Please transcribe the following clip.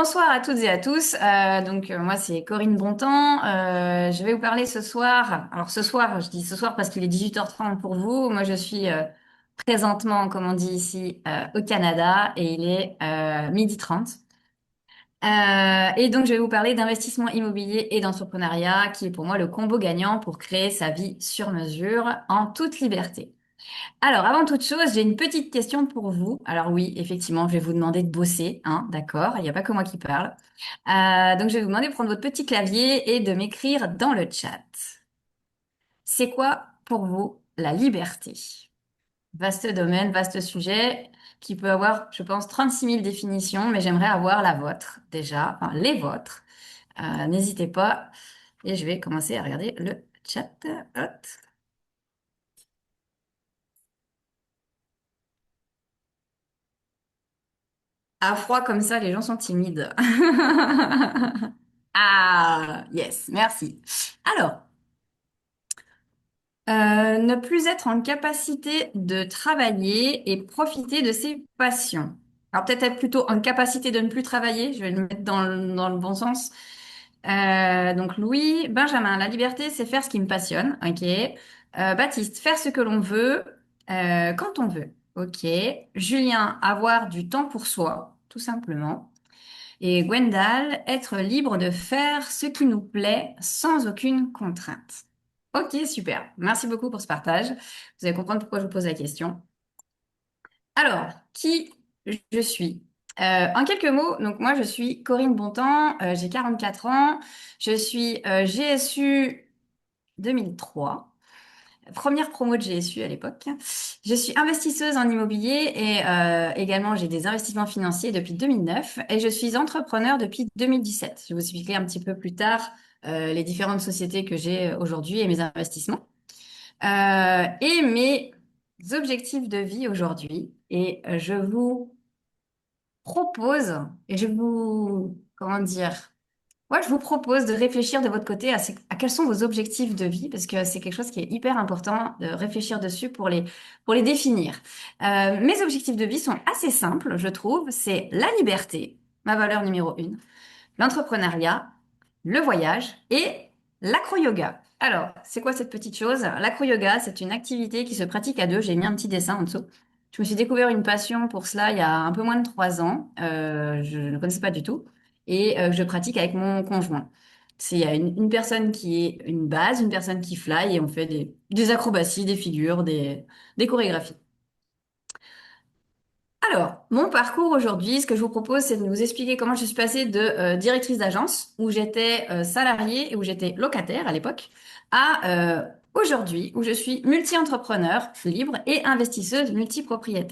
Bonsoir à toutes et à tous. Moi c'est Corinne Bontemps. Je vais vous parler ce soir. Alors ce soir, je dis ce soir parce qu'il est 18h30 pour vous. Moi je suis présentement, comme on dit ici, au Canada et il est 12h30. Et donc je vais vous parler d'investissement immobilier et d'entrepreneuriat qui est pour moi le combo gagnant pour créer sa vie sur mesure en toute liberté. Alors, avant toute chose, j'ai une petite question pour vous. Alors oui, effectivement, je vais vous demander de bosser, hein, d'accord? Il n'y a pas que moi qui parle. Donc, je vais vous demander de prendre votre petit clavier et de m'écrire dans le chat. C'est quoi pour vous la liberté? Vaste domaine, vaste sujet qui peut avoir, je pense, 36 000 définitions, mais j'aimerais avoir la vôtre déjà, enfin les vôtres. N'hésitez pas et je vais commencer à regarder le chat. Hop. À froid comme ça, les gens sont timides. Ah, yes, merci. Alors, ne plus être en capacité de travailler et profiter de ses passions. Alors peut-être être plutôt en capacité de ne plus travailler, je vais le mettre dans le bon sens. Donc Louis, Benjamin, la liberté, c'est faire ce qui me passionne, ok. Baptiste, faire ce que l'on veut, quand on veut, ok. Julien, avoir du temps pour soi, tout simplement. Et Gwendal, être libre de faire ce qui nous plaît sans aucune contrainte. Ok, super. Merci beaucoup pour ce partage. Vous allez comprendre pourquoi je vous pose la question. Alors, qui je suis? En quelques mots, donc moi je suis Corinne Bontemps, j'ai 44 ans, je suis GSU 2003. Première promo de GSU à l'époque. Je suis investisseuse en immobilier et également j'ai des investissements financiers depuis 2009 et je suis entrepreneur depuis 2017. Je vais vous expliquer un petit peu plus tard les différentes sociétés que j'ai aujourd'hui et mes investissements. Et mes objectifs de vie aujourd'hui. Et je vous propose, et je vous, comment dire, ouais, je vous propose de réfléchir de votre côté à quels sont vos objectifs de vie, parce que c'est quelque chose qui est hyper important de réfléchir dessus pour les définir. Mes objectifs de vie sont assez simples, je trouve. C'est la liberté, ma valeur numéro une, l'entrepreneuriat, le voyage et l'acro-yoga. Alors, c'est quoi cette petite chose? L'acro-yoga, c'est une activité qui se pratique à deux. J'ai mis un petit dessin en dessous. Je me suis découvert une passion pour cela il y a un peu moins de 3 ans. Je ne connaissais pas du tout. Et je pratique avec mon conjoint. C'est il y a une personne qui est une base, une personne qui fly et on fait des acrobaties, des figures, des chorégraphies. Alors, mon parcours aujourd'hui, ce que je vous propose, c'est de vous expliquer comment je suis passée de directrice d'agence, où j'étais salariée et où j'étais locataire à l'époque, à aujourd'hui, où je suis multi-entrepreneur libre et investisseuse multipropriétaire.